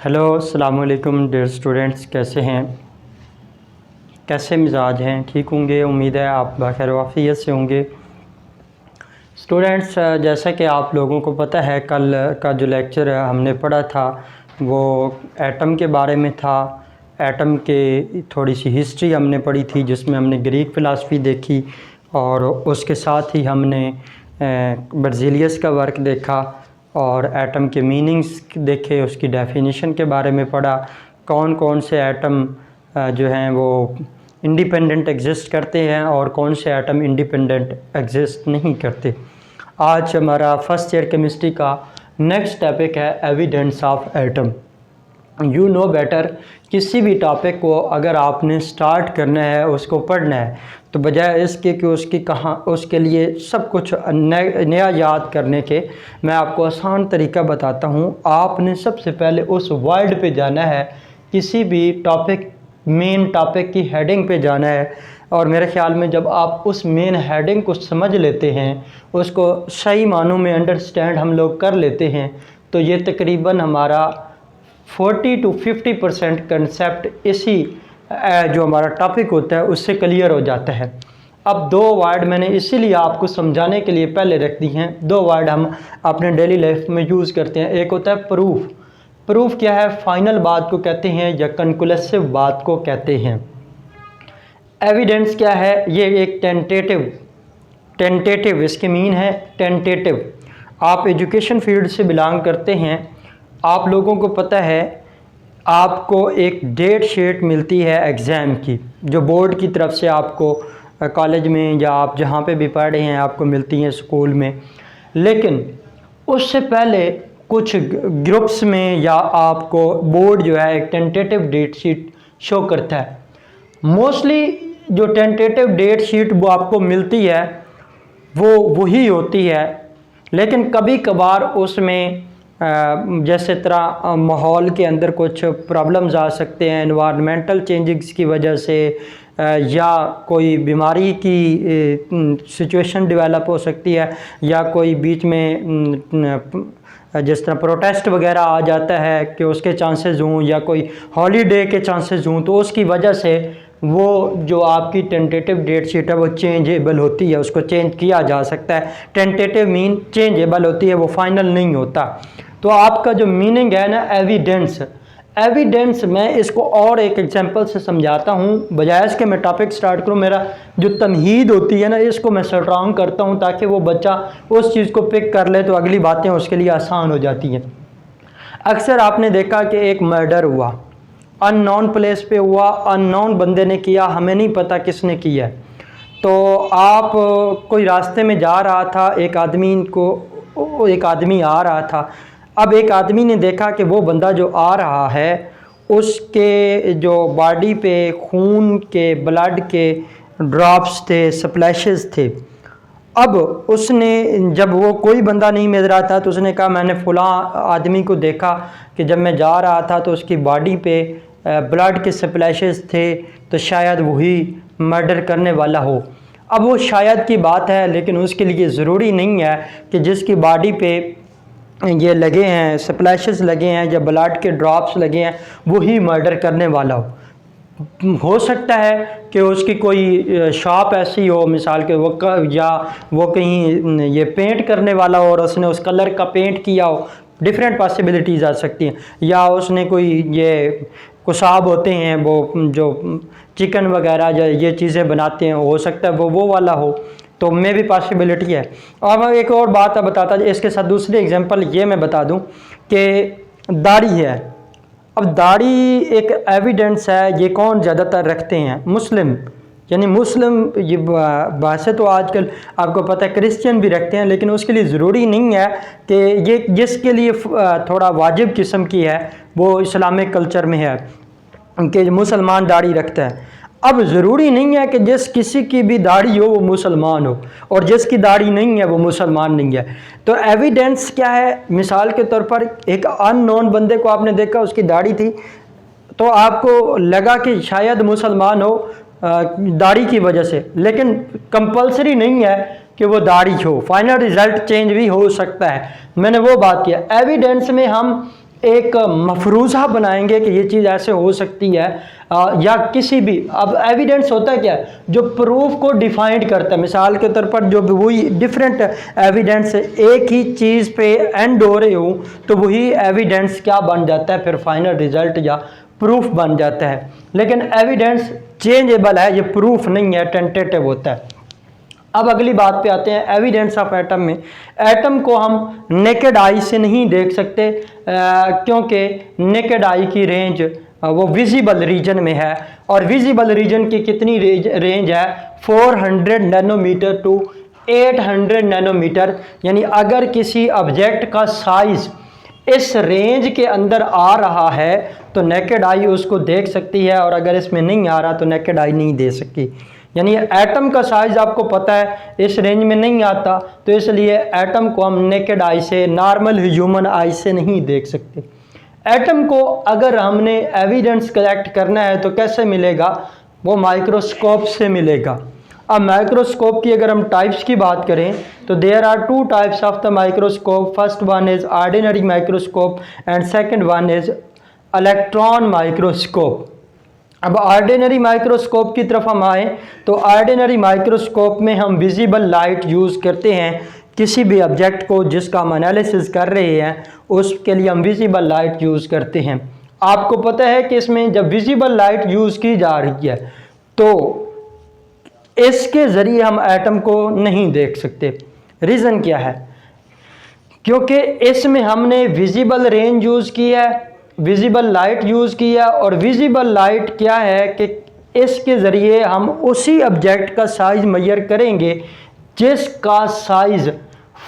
Hello अस्सलाम वालेकुम dear students, कैसे हैं? कैसे मिजाज हैं? ठीक होंगे। उम्मीद है आप बखैर वाफ़ियत से होंगे। स्टूडेंट्स, जैसा कि आप लोगों को पता है, कल का जो लेक्चर हमने पढ़ा था वो एटम के बारे में था। एटम के थोड़ी सी हिस्ट्री हमने पढ़ी थी, जिसमें हमने ग्रीक फ़िलासफ़ी देखी और उसके साथ ही हमने बर्ज़िलियस का वर्क देखा और एटम के मीनिंग्स देखे, उसकी डेफिनेशन के बारे में पढ़ा। कौन कौन से एटम जो हैं वो इंडिपेंडेंट एग्जिस्ट करते हैं और कौन से एटम इंडिपेंडेंट एग्जिस्ट नहीं करते। आज हमारा फर्स्ट ईयर केमिस्ट्री का नेक्स्ट टॉपिक है evidence of atom. You know better, किसी भी टॉपिक को अगर आपने स्टार्ट करना है, उसको पढ़ना है, तो बजाय इसके कि उसके लिए सब कुछ नया याद करने के, मैं आपको आसान तरीका बताता हूँ। आपने सबसे पहले उस वर्ड पे जाना है, किसी भी टॉपिक मेन टॉपिक की हेडिंग पे जाना है, और मेरे ख़्याल में जब आप उस मेन हेडिंग को समझ लेते हैं, उसको सही मानों में अंडरस्टैंड हम लोग कर लेते हैं, तो ये तकरीबन हमारा 40 to 50% कंसेप्ट इसी जो हमारा टॉपिक होता है उससे क्लियर हो जाता है। अब दो वर्ड मैंने इसीलिए आपको समझाने के लिए पहले रख दी हैं। दो वर्ड हम अपने डेली लाइफ में यूज़ करते हैं। एक होता है प्रूफ। प्रूफ क्या है? फाइनल बात को कहते हैं या कंक्लूसिव बात को कहते हैं। एविडेंस क्या है? ये एक टेंटेटिव इसके मीन है टेंटेटिव। आप एजुकेशन फील्ड से बिलोंग करते हैं, आप लोगों को पता है आपको एक डेट शीट मिलती है एग्ज़ाम की, जो बोर्ड की तरफ से आपको कॉलेज में या आप जहाँ पे भी पढ़ रहे हैं आपको मिलती हैं स्कूल में। लेकिन उससे पहले कुछ ग्रुप्स में या आपको बोर्ड जो है एक टेंटेटिव डेट शीट शो करता है। मोस्टली जो टेंटेटिव डेट शीट वो आपको मिलती है वो वही होती है, लेकिन कभी कभार उसमें जैसे तरह माहौल के अंदर कुछ प्रॉब्लम्स आ सकते हैं, एनवायरमेंटल चेंजेस की वजह से, या कोई बीमारी की सिचुएशन डेवलप हो सकती है, या कोई बीच में जिस तरह प्रोटेस्ट वगैरह आ जाता है कि उसके चांसेस हों, या कोई हॉलीडे के चांसेस हों, तो उसकी वजह से वो जो आपकी टेंटेटिव डेट शीट है वो चेंजेबल होती है, उसको चेंज किया जा सकता है। टेंटेटिव मीन चेंजेबल होती है, वो फाइनल नहीं होता। तो आपका जो मीनिंग है ना एविडेंस मैं इसको और एक एग्जांपल से समझाता हूँ, बजाय इसके मैं टॉपिक स्टार्ट करूँ। मेरा जो तमहीद होती है ना, इसको मैं स्ट्रॉन्ग करता हूँ ताकि वो बच्चा उस चीज़ को पिक कर ले तो अगली बातें उसके लिए आसान हो जाती हैं। अक्सर आपने देखा कि एक मर्डर हुआ, अननोन प्लेस पे हुआ, अननोन बंदे ने किया, हमें नहीं पता किसने किया है। तो आप कोई रास्ते में जा रहा था, एक आदमी आ रहा था। अब एक आदमी ने देखा कि वो बंदा जो आ रहा है उसके जो बॉडी पे खून के ब्लड के ड्रॉप्स थे, स्प्लैशेस थे। अब उसने, जब वो कोई बंदा नहीं मिल रहा था, तो उसने कहा मैंने फ़लाँ आदमी को देखा कि जब मैं जा रहा था तो उसकी बॉडी पे ब्लड के स्प्लैशेस थे, तो शायद वही मर्डर करने वाला हो। अब वो शायद की बात है, लेकिन उसके लिए ज़रूरी नहीं है कि जिसकी बॉडी पे ये लगे हैं, स्प्लैशेस लगे हैं या ब्लड के ड्रॉप्स लगे हैं, वही मर्डर करने वाला हो सकता है कि उसकी कोई शॉप ऐसी हो, मिसाल के या वो कहीं ये पेंट करने वाला हो और उसने उस कलर का पेंट किया हो। डिफरेंट पॉसिबिलिटीज़ आ सकती हैं। या उसने कोई ये कुसाब होते हैं वो जो चिकन वगैरह या ये चीज़ें बनाते हैं, हो सकता है वो वाला हो, तो में भी पॉसिबिलिटी है। और मैं एक और बात अब बताता, इसके साथ दूसरी एग्जांपल ये मैं बता दूं कि दाढ़ी है। अब दाढ़ी एक एविडेंस है। ये कौन ज़्यादातर रखते हैं? मुस्लिम, यानी मुस्लिम। ये वैसे तो आजकल आपको पता है क्रिश्चियन भी रखते हैं, लेकिन उसके लिए ज़रूरी नहीं है कि ये जिसके लिए थोड़ा वाजिब किस्म की है वो इस्लामिक कल्चर में है कि मुसलमान दाढ़ी रखता है। अब ज़रूरी नहीं है कि जिस किसी की भी दाढ़ी हो वो मुसलमान हो, और जिसकी दाढ़ी नहीं है वो मुसलमान नहीं है। तो एविडेंस क्या है? मिसाल के तौर पर एक अननोन बंदे को आपने देखा, उसकी दाढ़ी थी, तो आपको लगा कि शायद मुसलमान हो दाढ़ी की वजह से, लेकिन कंपलसरी नहीं है कि वो दाढ़ी हो। फाइनल रिज़ल्ट चेंज भी हो सकता है। मैंने वो बात किया। एविडेंस में हम एक मफरूज़ा बनाएंगे कि ये चीज़ ऐसे हो सकती है, या किसी भी, अब एविडेंस होता है क्या है, जो प्रूफ को डिफाइंड करता है। मिसाल के तौर पर जो वही डिफरेंट एविडेंस एक ही चीज़ पे एंड हो रहे हो तो वही एविडेंस क्या बन जाता है, फिर फाइनल रिजल्ट या प्रूफ बन जाता है। लेकिन एविडेंस चेंजेबल है, ये प्रूफ नहीं है, टेंटेटिव होता है। अब अगली बात पे आते हैं, एविडेंस ऑफ एटम में। एटम को हम नेकेड आई से नहीं देख सकते, क्योंकि नेकेड आई की रेंज वो विजिबल रीजन में है, और विजिबल रीजन की कितनी रेंज है, 400 नैनोमीटर टू 800 नैनोमीटर। यानी अगर किसी ऑब्जेक्ट का साइज इस रेंज के अंदर आ रहा है तो नेकेड आई उसको देख सकती है, और अगर इसमें नहीं आ रहा तो नेकेड आई नहीं दे सकती। यानी एटम का साइज आपको पता है इस रेंज में नहीं आता, तो इसलिए एटम को हम नेकेड आई से, नॉर्मल ह्यूमन आई से नहीं देख सकते। एटम को अगर हमने एविडेंस कलेक्ट करना है तो कैसे मिलेगा, वो माइक्रोस्कोप से मिलेगा। अब माइक्रोस्कोप की अगर हम टाइप्स की बात करें तो there are two types of the microscope. First one is ordinary microscope and second one is electron microscope. अब ऑर्डिनरी माइक्रोस्कोप की तरफ हम आए तो ऑर्डिनरी माइक्रोस्कोप में हम विजिबल लाइट यूज़ करते हैं। किसी भी ऑब्जेक्ट को जिसका हम एनालिसिस कर रहे हैं उसके लिए हम विजिबल लाइट यूज़ करते हैं। आपको पता है कि इसमें जब विजिबल लाइट यूज़ की जा रही है तो इसके ज़रिए हम एटम को नहीं देख सकते। रीज़न क्या है, क्योंकि इसमें हमने विजिबल रेंज यूज़ की है, विजिबल लाइट यूज़ की है, और विजिबल लाइट क्या है कि इसके ज़रिए हम उसी ऑब्जेक्ट का साइज़ मेजर करेंगे जिसका साइज़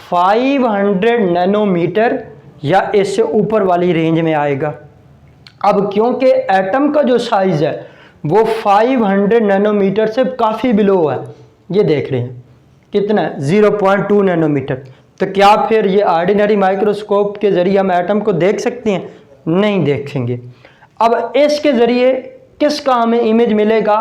500 नैनोमीटर या इससे ऊपर वाली रेंज में आएगा। अब क्योंकि एटम का जो साइज़ है वो 500 नैनोमीटर से काफ़ी बिलो है, ये देख रहे हैं कितना है, 0.2 नैनोमीटर। तो क्या फिर ये ऑर्डिनरी माइक्रोस्कोप के ज़रिए हम एटम को देख सकते हैं? नहीं देखेंगे। अब इसके ज़रिए किसका हमें इमेज मिलेगा?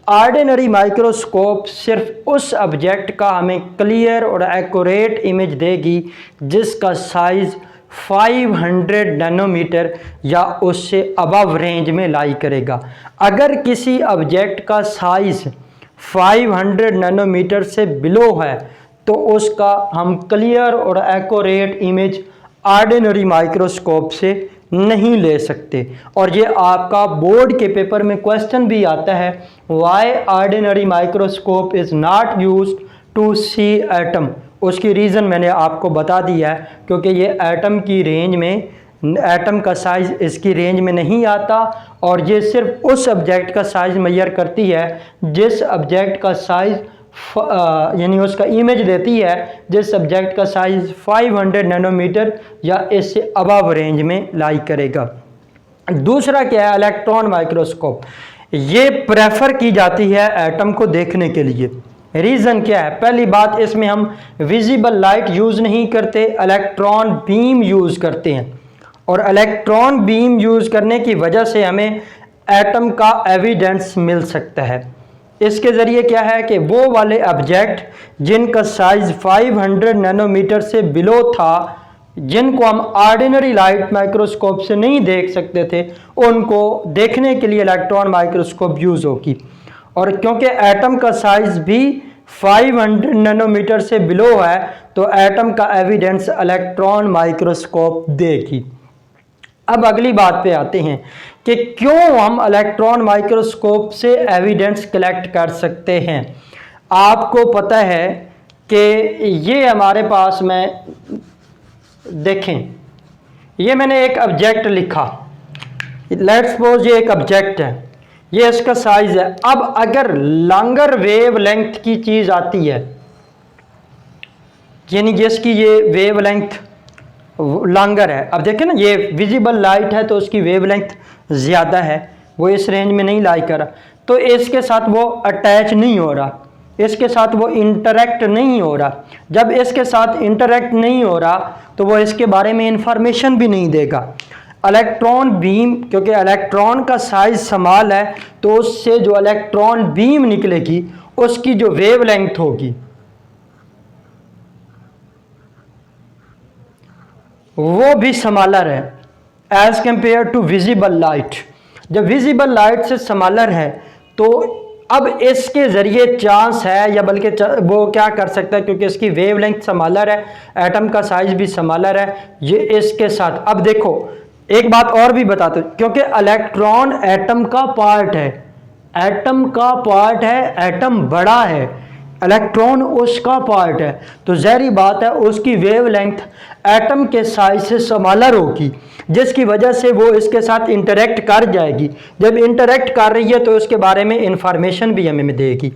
ऑर्डिनरी माइक्रोस्कोप सिर्फ उस ऑब्जेक्ट का हमें क्लियर और एक्यूरेट इमेज देगी जिसका साइज़ 500 नैनोमीटर या उससे अबव रेंज में लाई करेगा। अगर किसी ऑब्जेक्ट का साइज़ 500 नैनोमीटर से बिलो है तो उसका हम क्लियर और एक्यूरेट इमेज ऑर्डिनरी माइक्रोस्कोप से नहीं ले सकते। और ये आपका बोर्ड के पेपर में क्वेश्चन भी आता है, why ordinary microscope is not used to see atom. उसकी रीज़न मैंने आपको बता दिया है, क्योंकि ये एटम की रेंज में, एटम का साइज़ इसकी रेंज में नहीं आता, और ये सिर्फ उस ऑब्जेक्ट का साइज़ मेजर करती है जिस ऑब्जेक्ट का साइज़ यानी उसका इमेज देती है जिस सब्जेक्ट का साइज़ 500 नैनोमीटर या इससे अबव रेंज में लाई करेगा। दूसरा क्या है, इलेक्ट्रॉन माइक्रोस्कोप। ये प्रेफर की जाती है एटम को देखने के लिए। रीज़न क्या है? पहली बात, इसमें हम विजिबल लाइट यूज़ नहीं करते, इलेक्ट्रॉन बीम यूज़ करते हैं, और इलेक्ट्रॉन बीम यूज़ करने की वजह से हमें एटम का एविडेंस मिल सकता है। इसके ज़रिए क्या है कि वो वाले ऑब्जेक्ट जिनका साइज़ 500 नैनोमीटर से बिलो था, जिनको हम ऑर्डिनरी लाइट माइक्रोस्कोप से नहीं देख सकते थे, उनको देखने के लिए इलेक्ट्रॉन माइक्रोस्कोप यूज़ होगी। और क्योंकि एटम का साइज़ भी 500 नैनोमीटर से बिलो है तो एटम का एविडेंस इलेक्ट्रॉन माइक्रोस्कोप देगी। अब अगली बात पे आते हैं कि क्यों हम इलेक्ट्रॉन माइक्रोस्कोप से एविडेंस कलेक्ट कर सकते हैं। आपको पता है कि ये हमारे पास में, देखें, ये मैंने एक ऑब्जेक्ट लिखा, लेट्स सपोज ये एक ऑब्जेक्ट है, ये इसका साइज है। अब अगर लॉन्गर वेव लेंथ की चीज़ आती है, यानी जिसकी ये वेव लेंथ लॉन्गर है, अब देखें ना, ये विजिबल लाइट है तो उसकी वेवलेंथ ज़्यादा है, वो इस रेंज में नहीं लाई कर रहा, तो इसके साथ वो अटैच नहीं हो रहा, इसके साथ वो इंटरेक्ट नहीं हो रहा। जब इसके साथ इंटरेक्ट नहीं हो रहा तो वो इसके बारे में इंफॉर्मेशन भी नहीं देगा। इलेक्ट्रॉन बीम, क्योंकि इलेक्ट्रॉन का साइज स्मॉल है तो उससे जो इलेक्ट्रॉन बीम निकलेगी उसकी जो वेवलेंथ होगी वो भी स्मॉलर है as compare to visible light. जब विजिबल लाइट से स्मॉलर है तो अब इसके ज़रिए चांस है, या बल्कि वो क्या कर सकता है, क्योंकि इसकी वेवलेंथ स्मॉलर है, एटम का साइज भी स्मॉलर है, ये इसके साथ। अब देखो एक बात और भी बताते, क्योंकि इलेक्ट्रॉन एटम का पार्ट है, एटम का पार्ट है, एटम बड़ा है, इलेक्ट्रॉन उसका पार्ट है, तो ज़ाहिर बात है उसकी वेवलेंथ एटम के साइज से स्मॉलर होगी, जिसकी वजह से वो इसके साथ इंटरेक्ट कर जाएगी। जब इंटरेक्ट कर रही है तो उसके बारे में इंफॉर्मेशन भी हमें देगी।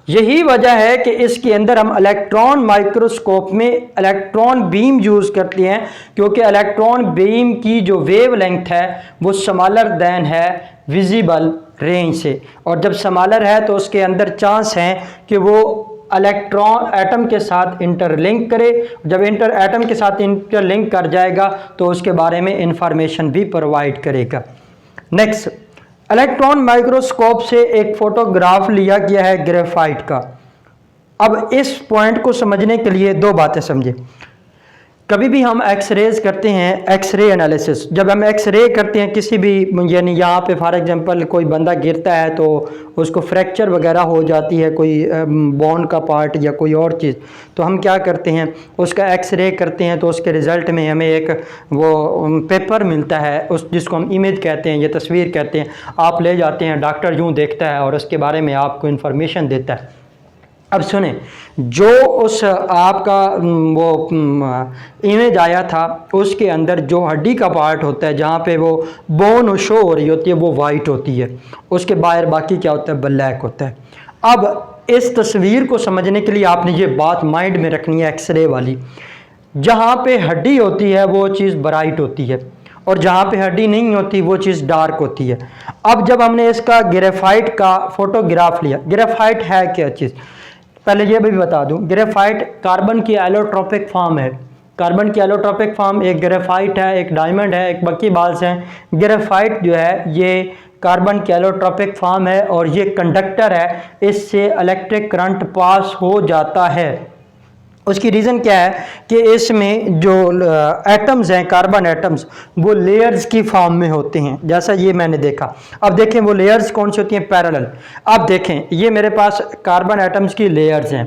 यही वजह है कि इसके अंदर हम इलेक्ट्रॉन माइक्रोस्कोप में इलेक्ट्रॉन बीम यूज़ करते हैं, क्योंकि इलेक्ट्रॉन बीम की जो वेवलेंथ है वो स्मॉलर दैन है विजिबल रेंज से, और जब स्मॉलर है तो उसके अंदर चांस हैं कि वो इलेक्ट्रॉन एटम के साथ इंटरलिंक करे। जब एटम के साथ इंटरलिंक कर जाएगा तो उसके बारे में इंफॉर्मेशन भी प्रोवाइड करेगा। नेक्स्ट, इलेक्ट्रॉन माइक्रोस्कोप से एक फोटोग्राफ लिया गया है ग्रेफाइट का। अब इस पॉइंट को समझने के लिए दो बातें समझें। कभी भी हम एक्सरेज करते हैं, एक्सरे एनालिसिस, जब हम एक्सरे करते हैं किसी भी, यानी यहाँ पे फॉर एग्जांपल कोई बंदा गिरता है तो उसको फ्रैक्चर वगैरह हो जाती है, कोई बोन का पार्ट या कोई और चीज़, तो हम क्या करते हैं उसका एक्सरे करते हैं, तो उसके रिज़ल्ट में हमें एक वो पेपर मिलता है, उस जिसको हम इमेज कहते हैं, ये तस्वीर कहते हैं। आप ले जाते हैं, डॉक्टर यूँ देखता है और उसके बारे में आपको इन्फॉर्मेशन देता है। अब सुने, जो उस आपका वो इमेज आया था उसके अंदर जो हड्डी का पार्ट होता है, जहाँ पे वो बोन शो हो रही होती है, वो वाइट होती है, उसके बाहर बाकी क्या होता है, ब्लैक होता है। अब इस तस्वीर को समझने के लिए आपने ये बात माइंड में रखनी है, एक्सरे वाली, जहाँ पे हड्डी होती है वो चीज़ ब्राइट होती है, और जहाँ पे हड्डी नहीं होती वो चीज़ डार्क होती है। अब जब हमने इसका ग्रेफाइट का फोटोग्राफ लिया, ग्रेफाइट है क्या चीज़, पहले ये भी बता दूं, ग्रेफाइट कार्बन की एलोट्रोपिक फॉर्म है। कार्बन की एलोट्रोपिक फॉर्म एक ग्रेफाइट है, एक डायमंड है, एक बकी बाल्स हैं। ग्रेफाइट जो है ये कार्बन की एलोट्रोपिक फॉर्म है और ये कंडक्टर है, इससे इलेक्ट्रिक करंट पास हो जाता है। उसकी रीज़न क्या है कि इसमें जो एटम्स हैं, कार्बन एटम्स, वो लेयर्स की फॉर्म में होते हैं, जैसा ये मैंने देखा। अब देखें वो लेयर्स कौन सी होती हैं, पैरेलल। अब देखें ये मेरे पास कार्बन एटम्स की लेयर्स हैं,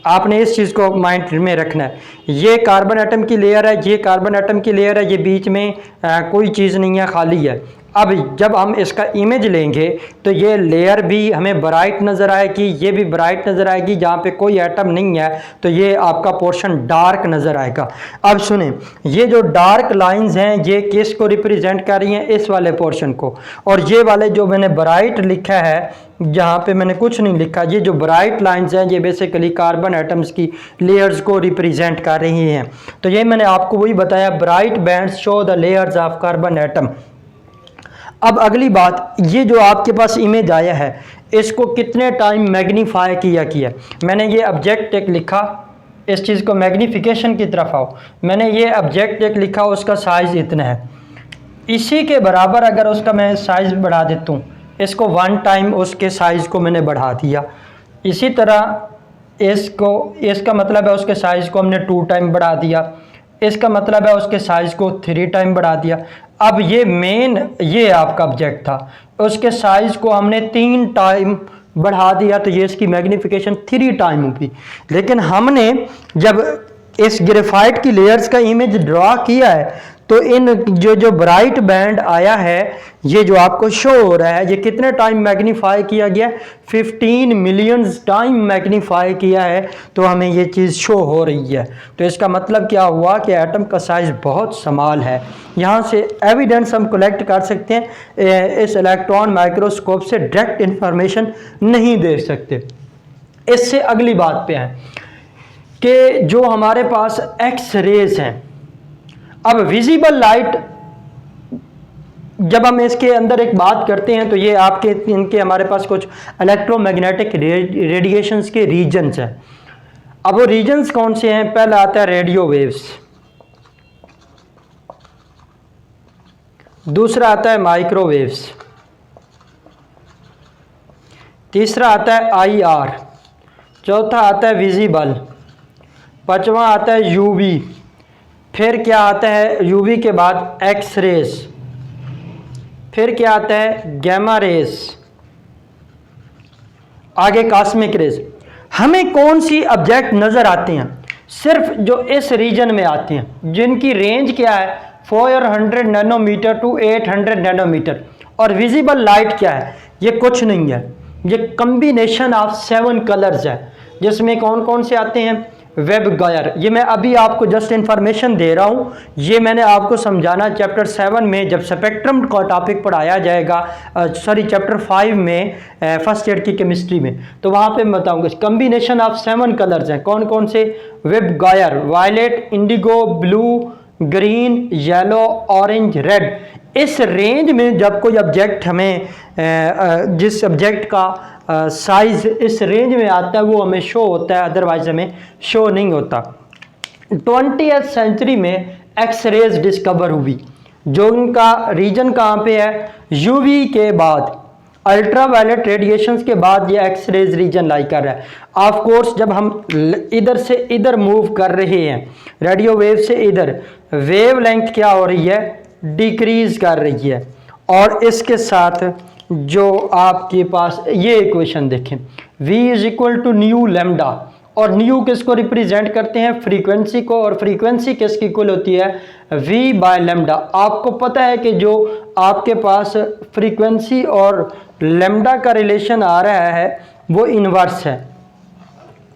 आपने इस चीज़ को माइंड में रखना है। ये कार्बन एटम की लेयर है, ये कार्बन एटम की लेयर है, ये बीच में कोई चीज़ नहीं है, खाली है। अब जब हम इसका इमेज लेंगे तो ये लेयर भी हमें ब्राइट नज़र आएगी, ये भी ब्राइट नज़र आएगी, जहाँ पे कोई एटम नहीं है तो ये आपका पोर्शन डार्क नज़र आएगा। अब सुने, ये जो डार्क लाइंस हैं ये किस को रिप्रेजेंट कर रही हैं, इस वाले पोर्शन को, और ये वाले जो मैंने ब्राइट लिखा है, जहाँ पे मैंने कुछ नहीं लिखा, ये जो ब्राइट लाइंस हैं ये बेसिकली कार्बन एटम्स की लेयर्स को रिप्रेजेंट कर रही हैं। तो ये मैंने आपको वही बताया, bright bands show the layers of carbon atom. अब अगली बात, ये जो आपके पास इमेज आया है इसको कितने टाइम मैग्नीफाई किया गया। मैंने ये ऑब्जेक्ट एक लिखा, इस चीज़ को मैग्नीफिकेशन की तरफ आओ, मैंने ये ऑब्जेक्ट एक लिखा, उसका साइज़ इतना है, इसी के बराबर अगर उसका मैं साइज़ बढ़ा देता हूँ, इसको 1 टाइम उसके साइज़ को मैंने बढ़ा दिया, इसी तरह इसको, इसका मतलब है उसके साइज़ को हमने 2 टाइम बढ़ा दिया, इसका मतलब है उसके साइज़ को 3 टाइम बढ़ा दिया। अब ये मेन, ये आपका ऑब्जेक्ट था, उसके साइज़ को हमने 3 टाइम बढ़ा दिया, तो ये इसकी मैग्नीफिकेशन 3 टाइम होगी। लेकिन हमने जब इस ग्रेफाइट की लेयर्स का इमेज ड्रा किया है तो इन जो ब्राइट बैंड आया है, ये जो आपको शो हो रहा है, ये कितने टाइम मैग्नीफाई किया गया, 15 मिलियन टाइम मैग्नीफाई किया है, तो हमें ये चीज़ शो हो रही है। तो इसका मतलब क्या हुआ कि एटम का साइज़ बहुत स्मॉल है। यहाँ से एविडेंस हम कलेक्ट कर सकते हैं, इस इलेक्ट्रॉन माइक्रोस्कोप से डायरेक्ट इंफॉर्मेशन नहीं दे सकते। इससे अगली बात पे है कि जो हमारे पास एक्स रेज हैं, अब विजिबल लाइट, जब हम इसके अंदर एक बात करते हैं तो ये आपके इनके हमारे पास कुछ इलेक्ट्रोमैग्नेटिक रेडिएशंस के रीजन्स हैं। अब वो रीजन्स कौन से हैं, पहला आता है रेडियो वेव्स, दूसरा आता है माइक्रोवेव्स, तीसरा आता है IR, चौथा आता है विजिबल, पांचवा आता है UV, फिर क्या आता है यूवी के बाद एक्स रेज, फिर क्या आता है गैमा रेज, आगे कॉस्मिक रेज। हमें कौन सी ऑब्जेक्ट नज़र आते हैं सिर्फ जो इस रीजन में आते हैं, जिनकी रेंज क्या है 400 नैनोमीटर टू 800 नैनोमीटर, और विजिबल लाइट क्या है, ये कुछ नहीं है, ये कम्बिनेशन ऑफ 7 कलर्स है, जिसमें कौन कौन से आते हैं वेब गायर। ये मैं अभी आपको जस्ट इंफॉर्मेशन दे रहा हूँ, ये मैंने आपको समझाना चैप्टर 7 में जब स्पेक्ट्रम का टॉपिक पढ़ाया जाएगा, सॉरी चैप्टर 5 में फर्स्ट ईयर की केमिस्ट्री में, तो वहाँ पे मैं बताऊँगा। कम्बिनेशन ऑफ 7 कलर्स हैं, कौन कौन से, वेब गायर, violet, indigo, blue, green, yellow, orange, red. इस रेंज में जब कोई ऑब्जेक्ट हमें जिस ऑब्जेक्ट का साइज इस रेंज में आता है वो हमें शो होता है, अदरवाइज हमें शो नहीं होता। 20th सेंचुरी में एक्स रेज डिस्कवर हुई, जो उनका रीजन कहाँ पे है, यूवी के बाद, अल्ट्रा वायलेट रेडिएशंस के बाद ये एक्स रेज रीजन लाई कर रहा है। ऑफ कोर्स जब हम इधर से इधर मूव कर रहे हैं रेडियो वेव से इधर, वेव लेंथ क्या हो रही है, डिक्रीज कर रही है। और इसके साथ जो आपके पास ये इक्वेशन देखें, v is equal to nu lambda, और न्यू किसको रिप्रेजेंट करते हैं, फ्रीक्वेंसी को, और फ्रीक्वेंसी किसकी इक्वल होती है, v बाय लेमडा। आपको पता है कि जो आपके पास फ्रीक्वेंसी और लेमडा का रिलेशन आ रहा है वो इनवर्स है।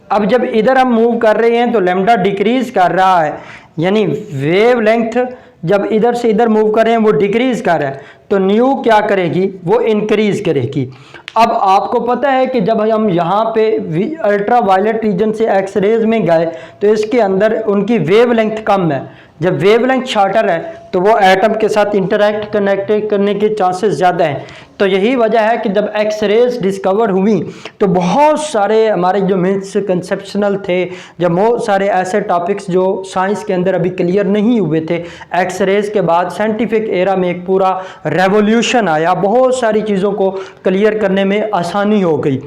अब जब इधर हम मूव कर रहे हैं तो लेमडा डिक्रीज कर रहा है, यानी वेव लेंथ जब इधर से इधर मूव कर रहे हैं वो डिक्रीज कर रहा है, तो न्यू क्या करेगी, वो इंक्रीज करेगी। अब आपको पता है कि जब हम यहाँ पे अल्ट्रा वायलेट रीजन से एक्स रेज में गए तो इसके अंदर उनकी वेव लेंथ कम है, जब वेव लेंथ शॉर्टर है तो वो एटम के साथ इंटरैक्ट कनेक्ट करने के चांसेस ज़्यादा हैं। तो यही वजह है कि जब एक्स रेज डिस्कवर हुई तो बहुत सारे हमारे जो मिसकंसेप्शनल थे, जब बहुत सारे ऐसे टॉपिक्स जो साइंस के अंदर अभी क्लियर नहीं हुए थे, एक्स रेज के बाद साइंटिफिक एरा में एक पूरा रेवोल्यूशन आया, बहुत सारी चीज़ों को क्लियर करने में आसानी हो गई।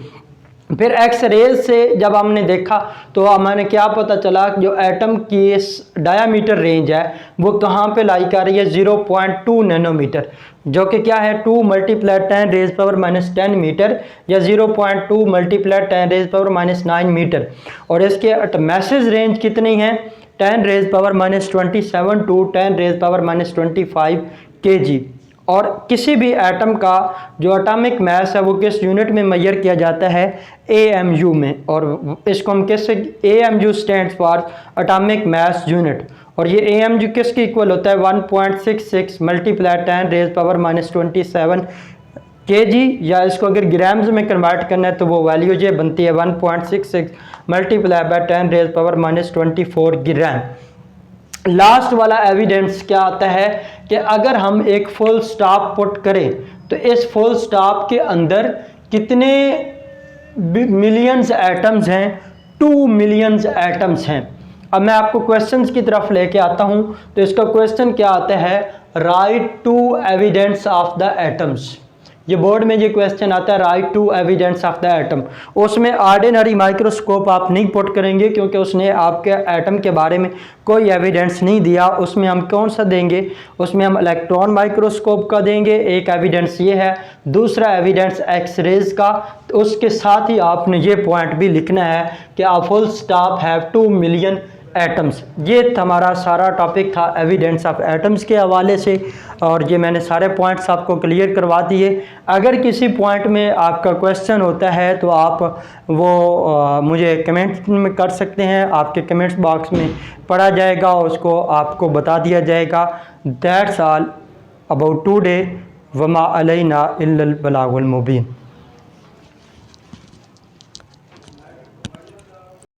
फिर एक्स रेज से जब हमने देखा तो हमें क्या पता चला कि जो एटम की डायामीटर रेंज है वो कहाँ पे लाई कर रही है, 0.2 नैनोमीटर, जो कि क्या है 2 × 10⁻⁻10 मीटर, या 0.2 × 10⁻⁻9 मीटर। और इसके मैसेज रेंज कितनी है, 10⁻⁻27 टू 10⁻⁻25 kg। और किसी भी एटम का जो एटॉमिक मास है वो किस यूनिट में मेजर किया जाता है, AMU में, और इसको हम कैसे, AMU stands for atomic mass unit, और ये AMU किसके इक्वल होता है, 1.66 × 10⁻⁻27 kg, या इसको अगर ग्राम्स में कन्वर्ट करना है तो वो वैल्यू ये बनती है 1.66 × 10⁻⁻24 ग्राम। लास्ट वाला एविडेंस क्या आता है कि अगर हम एक फुल स्टॉप पुट करें तो इस फुल स्टॉप के अंदर कितने मिलियंस एटम्स हैं, 2 मिलियंस एटम्स हैं। अब मैं आपको क्वेश्चंस की तरफ लेके आता हूं, तो इसका क्वेश्चन क्या आता है, write to evidence of the atoms. ये बोर्ड में ये क्वेश्चन आता है, write to evidence of the atom. उसमें ऑर्डिनरी माइक्रोस्कोप आप नहीं पुट करेंगे क्योंकि उसने आपके एटम के बारे में कोई एविडेंस नहीं दिया। उसमें हम कौन सा देंगे, उसमें हम इलेक्ट्रॉन माइक्रोस्कोप का देंगे, एक एविडेंस ये है, दूसरा एविडेंस एक्स रेज का। तो उसके साथ ही आपने ये पॉइंट भी लिखना है कि a full stop have 2 million atoms. ये हमारा सारा टॉपिक था एविडेंस ऑफ एटम्स के हवाले से, और ये मैंने सारे पॉइंट्स आपको क्लियर करवा दिए। अगर किसी पॉइंट में आपका क्वेश्चन होता है तो आप वो मुझे कमेंट में कर सकते हैं, आपके कमेंट्स बॉक्स में पढ़ा जाएगा, उसको आपको बता दिया जाएगा। That's all about today, Verma Alaina इल्लल बलागुल Mubeen.